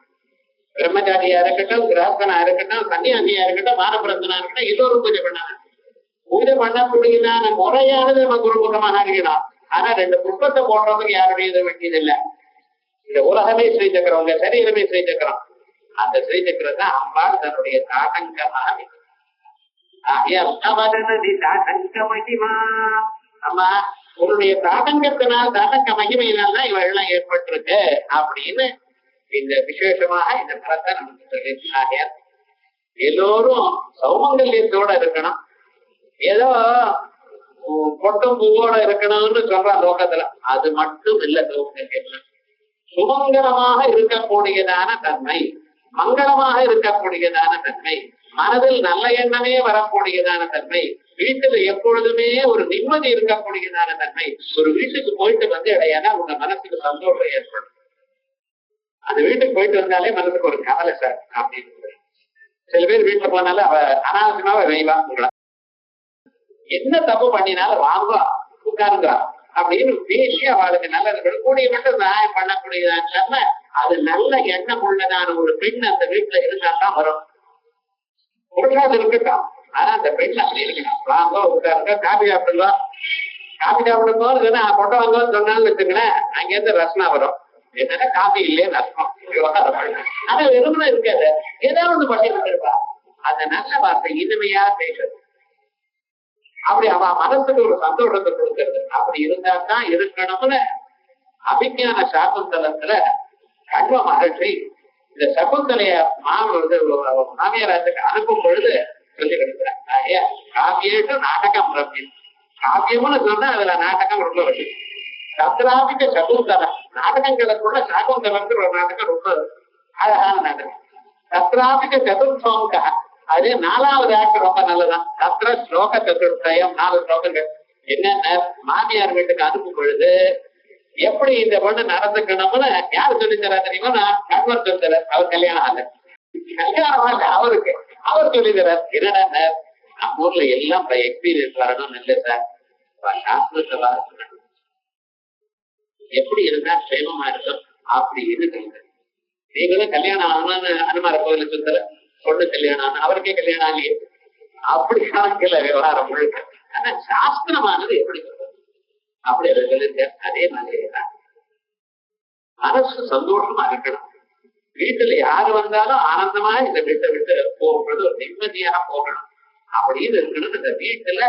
பிரம்மச்சாரியா இருக்கட்டும், கிராஸ்தனா இருக்கட்டும், சன்னியாசியா இருக்கட்டும், மானப்பிரந்தனா இருக்கட்டும், எல்லோரும் பூஜை பண்ணாங்க. பூஜை பண்ணக்கூடியதான முறையானது நம்ம குருமுகமாக அறியலாம். ஆனா 2 புஷ்பத்தை போடுறதுக்கு யாருடைய இதை வேண்டியது இல்லை. இந்த உலகமே ஸ்ரீசக்கரம், உங்க சரீரமே ஸ்ரீசக்கரம். அந்த ஸ்ரீசக்கரம் தான் அம்பாள் தன்னுடைய தாட்டங்கமாக அம்மா உன்னுடைய தாடங்கத்தினால் தாடங்க மகிமையினால் தான் இவெல்லாம் ஏற்பட்டிருக்கு அப்படின்னு இந்த விசேஷமாக இந்த மரத்தை நமக்கு சொல்லியிருக்காங்க. எல்லோரும் சௌமங்கல்யத்தோட இருக்கணும், ஏதோ பொட்டும் பூவோட இருக்கணும்னு சொல்ற லோகத்துல அது மட்டும் இல்ல. சௌமங்கல்யம் சுமங்கலமாக இருக்கக்கூடியதான தன்மை, மங்களமாக இருக்கக்கூடியதான தன்மை, மனதில் நல்ல எண்ணமே வரக்கூடியதான தன்மை, வீட்டுல எப்பொழுதுமே ஒரு நிம்மதி இருக்கக்கூடியதான தன்மை. ஒரு வீட்டுக்கு போயிட்டு வந்து இடையானா உங்க மனசுக்கு சந்தோஷம் ஏற்படும். அந்த வீட்டுக்கு போயிட்டு வந்தாலே மனசுக்கு ஒரு கவலை சார் அப்படின்னு. சில பேர் வீட்டுல போனாலும் அவ அனாவசியமாவ வெய்வா உங்களா என்ன தப்பு பண்ணினாலும் வாங்குவா உட்காருங்க அப்படின்னு பேசி அவளுக்கு நல்லது கூடிய மட்டும் நியாயம் பண்ணக்கூடியதான்னு அது நல்ல எண்ணம் உள்ளதான ஒரு பெண் அந்த வீட்டுல இருந்தால்தான் வரும். புருஷாது இருக்கட்டும், ஆனா அந்த பெண் அப்படி இருக்கணும். வாங்க உட்காருங்க, காபி சாப்பிடுங்க, காபி சாப்பிடும்போது கொண்டு வாங்கன்னு சொன்னாலும் வச்சுங்களேன், அங்கேருந்து ரசனா வரும். என்னன்னா காபி இல்லையே ரசனம் ஆனா வெறுமனை இருக்காது, ஏதாவது ஒண்ணு பண்ணிட்டு இருப்பா. அந்த நல்ல வார்த்தை இனிமையா பேசுறது, அப்படி அவ மனசுக்கு ஒரு சந்தோஷத்தை கொடுக்கறது. அப்படி இருந்தால்தான் இருக்கணும்னு அபிஞான சாகுந்தலத்துல கண்வ மகிழ்ச்சி இந்த சகுந்தலைய மாமியாராஜுக்கு அனுப்பும் பொழுது சொல்லி கொடுக்குறாங்க. காவியேட்டு நாடகம் ரம்யம், காவியம்னு சொன்னா அதுல நாடகம் ரொம்ப வருது. சந்திராபிக்க சகுந்தலம், நாடகங்களுக்குள்ள சாகுந்தலத்துக்கு ஒரு நாடகம் ரொம்ப அழகான நாடகம். சந்திராபிக்க சதுர்சோங்க, அது 4வது ஆக்ட் ரொம்ப நல்லதான். சத்திர ஸ்லோக சதுர்த்தயம், 4 ஸ்லோகங்கள். என்னென்ன மாமியார் வீட்டுக்கு அனுப்பும் பொழுது எப்படி இந்த பொண்ணு நடந்துக்கணும்னு யாரு சொல்லி தரா தெரியுமா? நான் கண்வர் சொல்லி தரார். அவர் கல்யாணம் ஆகல, கல்யாணம் ஆகல அவருக்கு, அவர் சொல்லி தரார். என்னடா நம்ம ஊர்ல எல்லாம் எக்ஸ்பீரியன்ஸ் வரணும்னு இல்லை சார், சாஸ்திரத்தை வரணும், எப்படி இருந்தா சேமமா இருக்கும் அப்படி இருக்குங்க. நீங்களும் கல்யாணம் ஆகணும்னு அனுமார கோவில சொல்ற பொண்ணு கல்யாணம் ஆகணும், அவருக்கே கல்யாணம் ஆகலையே, அப்படி கணக்கில் விவகாரம் முழுக்க. ஆனா சாஸ்திரமானது எப்படி சொல்றது அப்படி சொல்லிருக்க. அதே மாதிரிதான் மனசு சந்தோஷமா இருக்கணும். வீட்டுல யாரு வந்தாலும் ஆனந்தமா இந்த வீட்டை விட்டு போகிறது, ஒரு நிம்மதியாக போகணும் அப்படின்னு இருக்கணும். இந்த வீட்டுல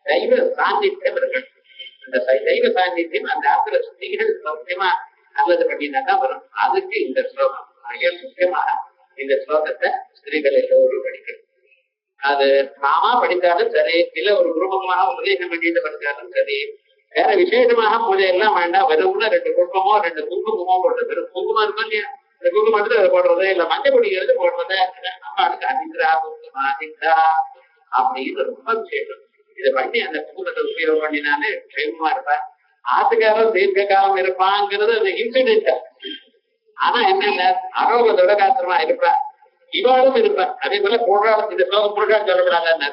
தெய்வ சாநித்தியம் இருக்கணும். இந்த தெய்வ சாநித்தியம் அந்த ஆத்திர ஸ்திரீகள் முக்கியமா நல்லது பண்ணினாதான் வரும். அதுக்கு இந்த ஸ்லோகம் முக்கியமாக இந்த ஸ்லோகத்தை ஸ்திரீகள் எல்லோரும் படிக்கணும். அது நாமா படித்தாலும் சரி, இல்ல ஒரு குடும்பமாக உபதேசம் பண்ணிட்டு படித்தாலும் சரி, வேற விசேஷமாக பூஜை எல்லாம் வேண்டாம். வெறும்னா 2 குங்குமமோ 2 குங்குமமோ போடுறது. வெறும் குங்குமம் இருக்கும் இல்லையா, இந்த குங்குமத்துல அதை போடுறது, இல்ல மஞ்சள் பொடி எடுத்து போடுறது, அம்மாளுக்கு அதிந்திரா குங்குமா அதிந்திரா அப்படின்னு ரொம்ப விசேஷம். இதை பண்ணி அந்த குங்குமத்தை உபயோகம் பண்ணினாலே க்ஷேமமா இருப்பேன். ஆத்துக்காரம் தீர்க்க காலம் இருப்பாங்கிறது அந்த இன்சிடென்ட். ஆனா என்னென்ன அரோகத்தோட காத்திரமா இருப்பா, இவாளும் இருப்பேன். அதே போல புருஷாலும் இந்த ஸ்லோகம் புருஷா சொல்லப்படாத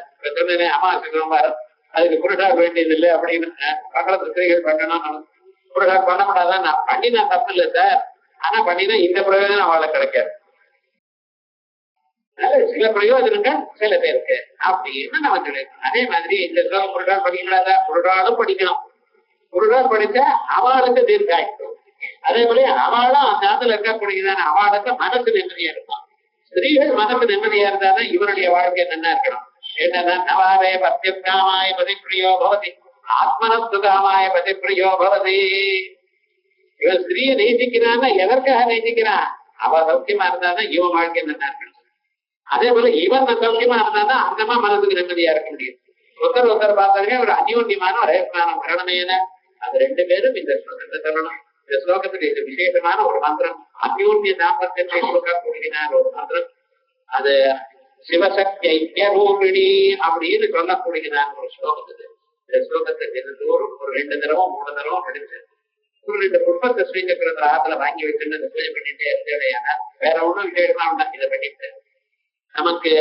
அமாவாசை அதுக்கு புருஷா வேண்டியது இல்லை அப்படின்னு பக்கத்துல ஸ்திரீகள் பண்ணணும். புருஷா பண்ணப்படாதான் நான் பண்ணினா தப்பு இல்லை சார், ஆனா பண்ணினா இந்த பிரயோஜனம் அவளை கிடைக்காது. சில பிரயோஜனங்கள் சில பேருக்கு அப்படின்னு நம்ம சொல்லிருக்கோம். அதே மாதிரி இந்த ஸ்லோகம் புருஷா படிக்கக்கூடாதா, புருஷாலும் படிக்கணும். புருஷால் படிச்சா அவளுக்கு தீர்க்காயிடும். அதே போல அவளும் அந்த இடத்துல இருக்கக்கூடியதான அவளுக்கு மனசு நிம்மதியா இருக்கும். ஸ்திரீகள் மனசு நிம்மதியா இருந்தாதான் இவருடைய வாழ்க்கை நல்லா இருக்கணும். என்னன்னா நவாவே பத்தியகாமாய பதிப்பிரியோ பவதி, ஆத்மனஸ்துகாமாய பதிப்பிரியோ பவதி. இவன் ஸ்திரீயை நேசிக்கிறான்னா எதற்காக நேசிக்கிறான்? அவ சௌக்கியமா இருந்தாதான் இவன் வாழ்க்கை நல்லா இருக்கணும். அதே போல இவன் சௌக்கியமா இருந்தாதான் அந்தமா மனசுக்கு நிம்மதியா இருக்க முடியும். ஒருத்தர் பார்த்தாலே ஒரு அந்யோன்யமான ஒரு ஏற்பானம் வரணுமேன. அது 2 பேரும் இந்த ஸ்லோகத்தை சொல்லணும். இந்த ஸ்லோகத்துக்கு இது விசேஷமான ஒரு மந்திரம், அந்யோன்ய தாம்பத்தியத்தை கொடுக்கக்கூடியதான ஒரு மந்திரம். அது சிவசக்தி ஐக்கியரூபிணி அப்படின்னு சொல்லக்கூடியதான ஒரு ஸ்லோகத்துக்கு. இந்த ஸ்லோகத்தை தினந்தோறும் ஒரு 2 தடவை 3 தடவை படிச்சு ஒரு 2 புஷ்பத்தை ஸ்ரீசக்கரத்துல ஆத்துல வாங்கி வச்சுட்டு இந்த பூஜை பண்ணிட்டே இருந்தேன்னா வேற ஒண்ணும் விசேஷமா உண்டா. இதை பண்ணிட்டு நமக்கு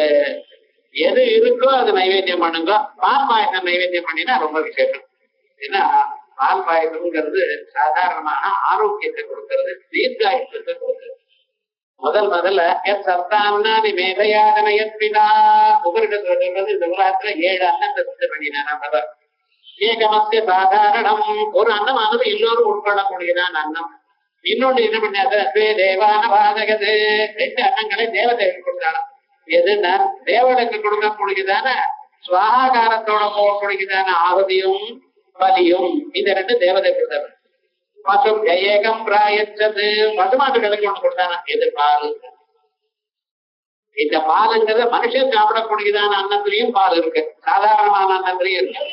எது இருக்கோ அது நைவேத்தியம் பண்ணுங்க. பால் பாயசம் நைவேத்தியம் பண்ணினா ரொம்ப விசேஷம். ஏன்னா பால் பாயசம்ங்கிறது சாதாரணமான ஆரோக்கியத்தை கொடுக்கறது, தீர்க்காயுஷத்தை கொடுக்கறது. முதல்ல சத்தான்னா மேதையாதனயற்பிதா உபரிடத்துல சொல்றது இந்த உலகத்துல 7 அன்னத்தை சுத்தம் பண்ணினா ஏகமத்திய சாதாரணம். ஒரு அன்னமானது எல்லோரும் உட்கொள்ளக்கூடியதான் அன்னம். இன்னொன்னு என்ன பண்ணாத தேவான பாதகது 2 அன்னங்களை தேவதைகள் கொடுத்தாலும். எதுன்னா தேவனுக்கு கொடுக்கக்கூடியதான சுவாகாரத்தோட போகக்கூடியதான ஆகுதியும் பலியும் இந்த ரெண்டு தேவதை கொடுத்தாரு. பசு ஏகம் பிராயச்சது பசுமாட்டுகளுக்கு ஒண்ணு கொடுத்தானா எது பால். இந்த பாலுங்கிறத மனுஷன் சாப்பிடக்கூடியதான அன்னத்திலையும் பால் இருக்கு, சாதாரணமான அன்னத்திலையும் இருக்கு.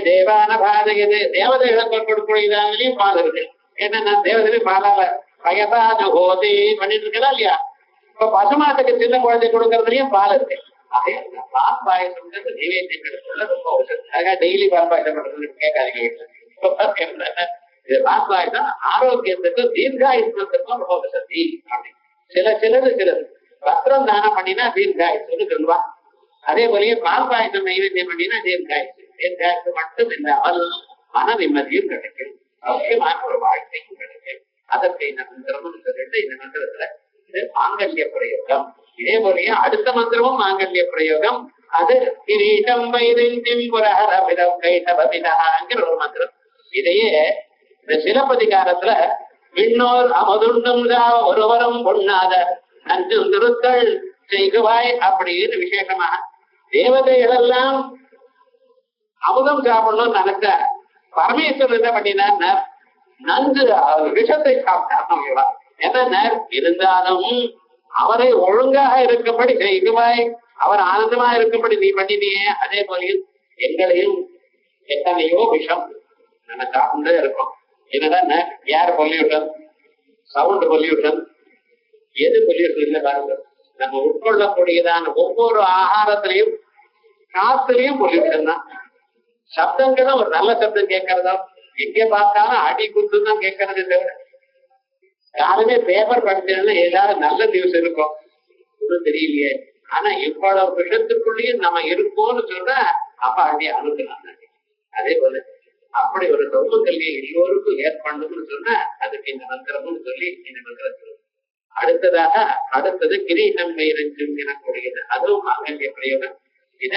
தேவான பாதகது தேவதைகளுக்கு கொடுக்கக்கூடியதானலையும் பால் இருக்கு. என்னன்னா தேவதையும் பாலால பயதாது ஹோதி பண்ணிட்டு இருக்கலாம் இல்லையா. இப்ப பசுமாட்டுக்கு சின்ன குழந்தை கொடுக்கறதுலயும் பால் இருக்கு. பால் பாயசம்ன்றது நைவேத்தியங்களுக்குள்ள ரொம்ப அவசரம். டெய்லி பால் பாயசம் பண்றது கேட்காதீங்க. இது பால் பாயசம் ஆரோக்கியத்துக்கும் தீர்காயுத்துக்கும் ரொம்ப வசதி. சிலது வஸ்திரம் தானம் பண்ணினா தீர்காயுன்னு சொல்லுவா. அதே போலயே பால் பாயசம் நைவேத்தியம் பண்ணினா தீர்காயுசு. தீர்காயுசு மட்டும் இல்லாமல் மன நிம்மதியும் கிடைக்கும், முக்கியமான ஒரு வாழ்க்கையும் கிடைக்கும். அதற்கு இந்த மந்திரம்னு சொல்லிட்டு இந்த மந்திரத்துல இது மாங்கல்ய பிரயோகம். இதே போலயே அடுத்த மந்திரமும் மாங்கல்ய பிரயோகம். அது கிரீடம் கைட்டபிதாங்கிற ஒரு மந்திரம். இதையே இந்த சிலப்பதிகாரத்துல விண்ணோர் அமுதுண்டும் ஒருவரும் பொண்ணாத நஞ்சு திருத்தல் செய்குவாய் அப்படின்னு விசேஷமாக தேவதைகள் எல்லாம் அமுதம் சாப்பிடணும்னு நினைச்ச பரமேஸ்வரர் என்ன பண்ணினார், நஞ்சு விஷத்தை சாப்பிட்டார். என்ன இருந்தாலும் அவரை ஒழுங்காக இருக்கும்படி செய்குவாய், அவர் ஆனந்தமா இருக்கும்படி நீ பண்ணினியே. அதே போலையும் எங்களையும் எத்தனையோ விஷம் நம்ம சாப்பிட்டே இருக்கோம். என்னன்னா ஏர் பொல்யூஷன், சவுண்ட் பொல்யூஷன், எது பொல்யூஷன் இல்லை பாருங்க. நம்ம உட்கொள்ளக்கூடியதான ஒவ்வொரு ஆகாரத்திலையும் காத்துலயும் பொல்யூஷன் தான். சப்தங்களும் ஒரு நல்ல சப்தம் கேட்கறதா, எங்க பார்த்தாலும் அடி குத்து தான் கேட்கறது தவிர யாருமே பேப்பர் படிச்சதுன்னா ஏதாவது நல்ல நியூஸ் இருக்கும் ஒன்றும் தெரியலையே. ஆனா இவ்வளவு விஷயத்துக்குள்ளேயும் நம்ம இருக்கோம்னு சொன்னா அப்ப அடி அனுக்கலாம். அதே போல அப்படி ஒரு சமூக கல்வியை எல்லோருக்கும் ஏற்படணும்னு சொன்னா அதுக்கு இந்த மந்திரம்னு சொல்லி இந்த மந்திரம். அடுத்தது கிரீடம் வைரஞ்சும் எனக்கூடியது, அதுவும் மாங்கல்ய பிரயோகம். இத